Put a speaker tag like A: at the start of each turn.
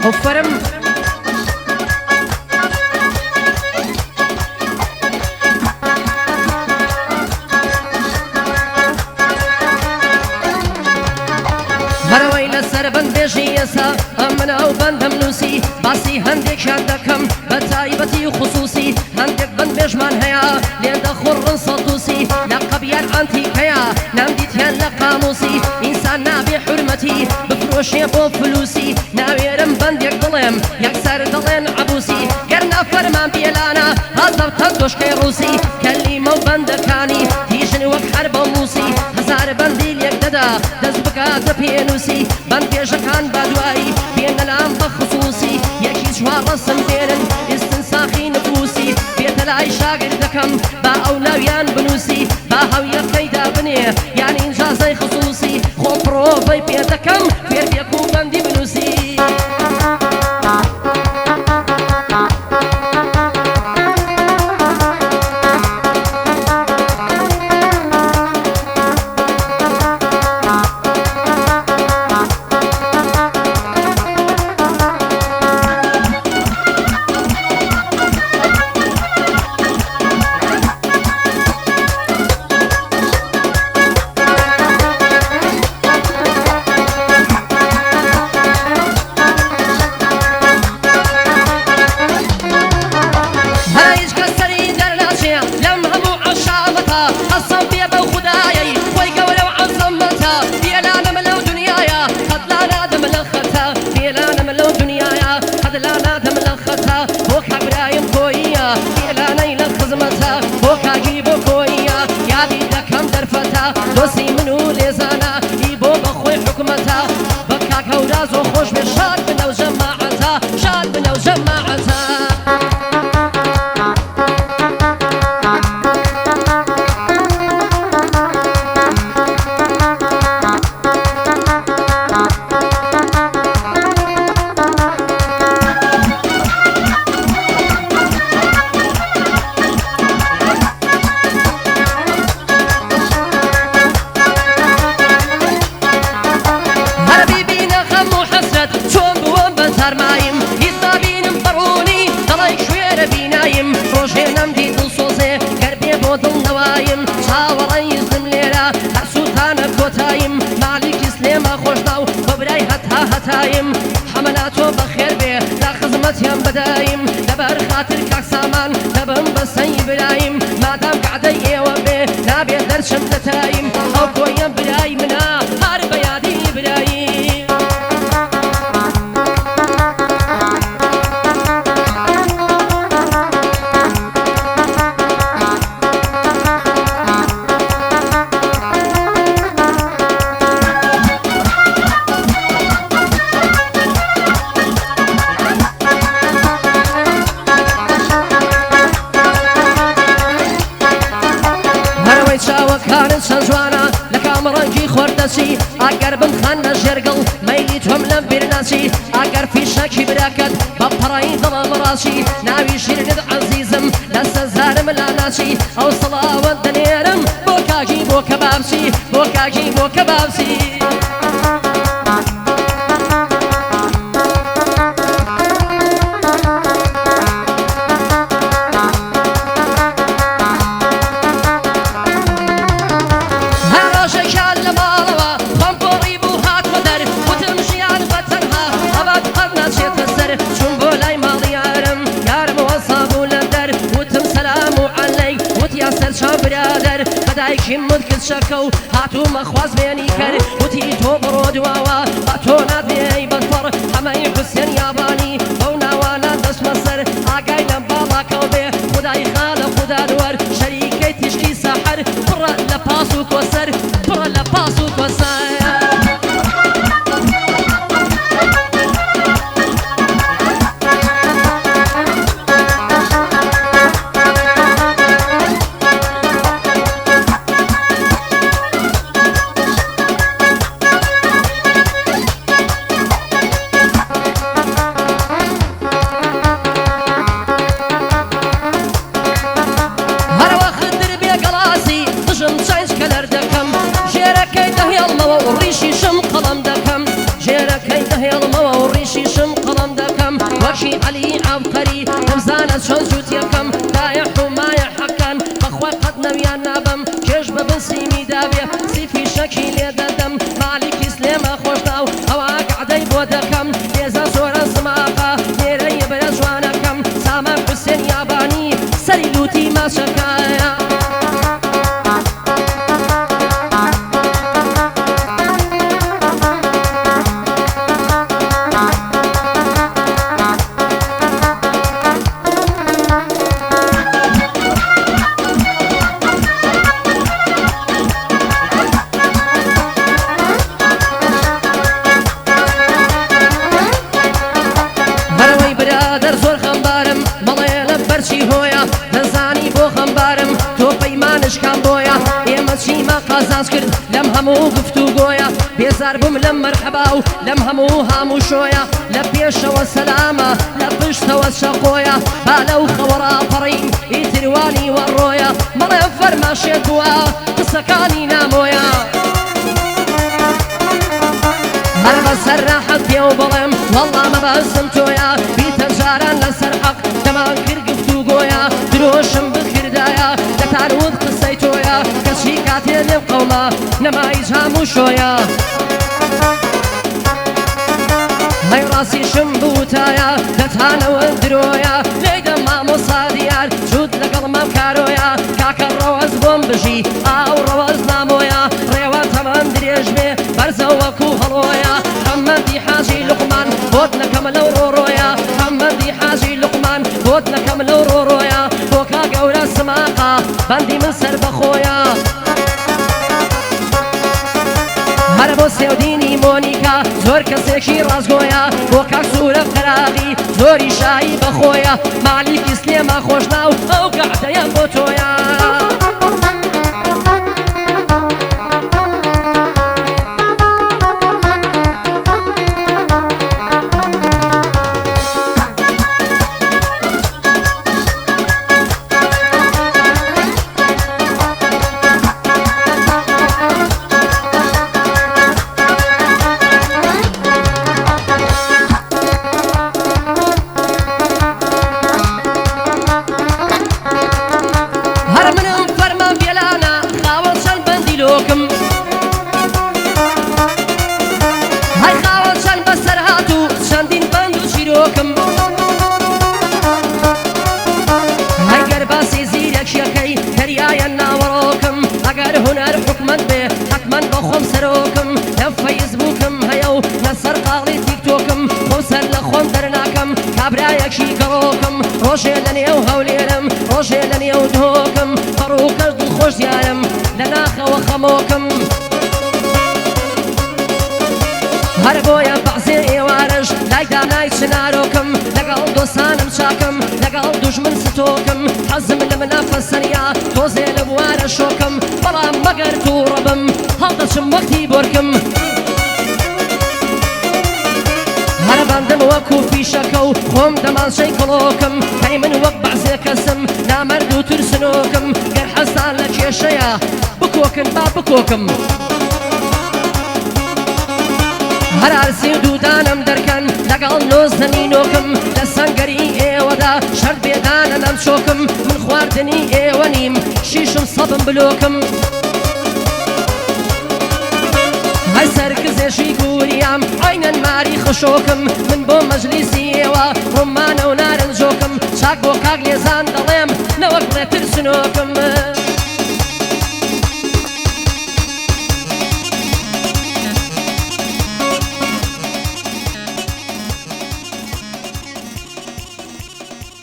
A: حفرم هەروەی لەسەر بەندێژی ئێسا ئەمنە ئەو بەندەم نووسی باسی هەندێکیان دەکەم بە تایبەتی و خصوصی هەندێک بەندێژمان هەیە لێدە خوڕن سەڵتوسی لە قەبیان ئەنتیکەیە نامدیتیان لە قاموسی ئینسان نابێ حورمەتی بفرۆشێ بۆ فلوسی ناوێرم بەندێک دڵێم یەکسەر دڵێن عەبوسی گەر نەفەرمان پێلانە هەزەڵتە دۆشکەی ڕووسی کەلیمە و بەندەکانی تیژن وەک هەر بە مووسی هەزار بەندی لێک دەدا دەست بکاتە پێنووسی بەندێژەکان بە دوایی بێنە لام بە خصوصی یەکی چوار ڕەسم بێنن ئستنساخی نفوسی بێتە لای شاگردەکەم با ئەو ناویان بنووسی با هەویەکەیدا بنێ یانی ئیجازەی خصوصی خۆ پرۆڤەی پێ دەکەم فێربێک و بەندی بنووسی دۆستی من و لێزانە ئی بۆ بەخۆی حکومەتە بە کاکەورا زۆر خۆش بێ شاد بنە و جەماعەتە شاد بنە و جەماعەتە حملاتۆ بەخێر بێ تا خزمەتیان بەدایم لەبەر خاتر کاک سامان دەبم بە سەنگی برایم مادام کەعدەی ئێوە بێ نابێ دەرچم دەتایم ئەو کۆیە برای منە هەر بە یادی برایم چاوەکانت چەند جوانە لە کام ڕەنگی خۆردەچی ئەگەر بمخەن لە ژێرگڵ مەیلی تۆم لەم بیر ناچی ئەگەر فیشەکی براکەت بە پەڕەی دڵم ڕاچی ناوی شیرنت عەزیزم لە سەزارم لا ناچی ئەو سڵاوت دەنێرم بۆ کاکی بۆ کەبابچی بۆ کاکی بۆ کەبابچی برادر خدایکی مدکت شەکە و هاتوومە خواز بێنی کرد وتی تۆ بڕۆ دواوە با تۆ نادێی بەفەڕ هەمەی حوسێن یابانی ئەو ناوانە دەستمە سەر ئاگای لەم باڵاکەو بێ خودای خالە خودا دووەر شەریکەی تیشکی سەحەر پڕە لە پاس و کۆسەر پڕە لە پاس و کۆسەر ڕیشی شم قەڵەم دەکەم ژێرەکەی دەهێڵمەوە و ڕیشی شم قەڵەم وەکی عەلی عەبقەری دەمزانە چۆن جووت یەکەم دایە حومایە حەقان بەخوای قەت نەویان نابم کێش ببن سیمی دابێ سیفی شەکی لێ دەدەم مالیکی سلێمە خۆشناو ئەوە قعدەی بۆ دەکەم لێزە زۆرە زماقە لێرەی بەرە جوانەکەم سامان حوسێن یابانی سەری لوتی ماچەکایە قازاز کرد لەم هەموو گفتوگۆیە بێزار بووم لەم مەرحەبا و لەم هەموو هەمووشۆیە لە پێشەوە سەلامە لە پشتەوە شەقۆیە با لەو خەوەڕاپەڕین ئیتروانی وەڕۆیە مەڵێ فەرماشێت بووە قسەکانی نامۆیە هەر بەسەر ڕاحەت پێ و بڵێم وەڵڵا مەبەستم تۆیە بیتە جاران لەسەر حەق دەمان کرد گفتوگۆیە درۆشم بکردایە دەتانوت قسەی تۆیە کەچی کاتێ لێو قەومە نەمای هەمووشۆیە هەی ڕاستیشم بوتایە دەتانەوە درۆیە لێدە مامۆسا دیار جووت لەگەڵ مەم کارۆیە کاکە ڕەوەز بۆم بژی ئاو ڕەوەز نامۆیە ڕێوە تەمان درێژ بێ بەرزە وەکو هەڵۆیە حەمەدی حاجی لوقمان بۆت نەکەم لەو ڕۆڕۆیە حەمەدی حاجی لوقمان بۆت نەکەم لەو ڕۆڕۆیە بۆکا گەورە سماقا بەندی من سەر بەخۆیە هەر بۆ سێودینی مۆنیکا زۆر کەسێکی ڕازگۆیە بۆ کاک سوورە قەراغی زۆری شایی بەخۆیە مالیکی سلێمە خۆشناو ئەو گەعدەیە بۆ تۆیە هەیگەر باسی زیرەکیەکەی دەریایە ناوەڕۆکم ئەگەر هونەر حکومەت بێ حەتمەن بە خۆم سەرۆکم لە فەیسبووکم هەیە و لەسەر قاڵی تیکتۆکم خۆم سەر لە خۆم دەرناکەم کابرایەکی گەڕۆکم ڕۆژێ لە نێو هەولێرم ڕۆژێ لە نێو دۆکم فەڕووکەش دڵخۆش دیارم لە ناخەوە خەمۆکم هەر بۆیە بەعزێ ئێوارش لایدا نای چنارۆکم لەگەڵ دۆستانم چاکم لەگەڵ دوژمن ستۆکم حەزم لە منافەسەریا تۆزێ لە بوارە شۆکم بەڵام مەگەر تووڕەبم هەڵدەچم وەختی بۆرکم هەر بەندم وەکو فیشەکە و خۆم دەمانچەی کڵۆکم هەی من وەک بەعزێ کەسم نامەرد و ترسنۆکم گەر حەزتان لە کێشەیە بکۆکن با بکۆکم هەر ئارسی و دوودانم دەرکەن لەگەڵ نۆزدەنینۆکم لە سەنگەری ئێوەدا شەرت بێدانە نەم چۆکم من خواردنی ئێوە نیم شیشم سەبم بلۆکم هەر سەرکزێشی گوریام عینەن ماری خشۆکم من بۆ مەجلیسی ئێوە ڕۆمانە و نارنجۆکم چاک بۆ کاک لێزان دەڵێم نەوەک بڵێ ترسنۆکم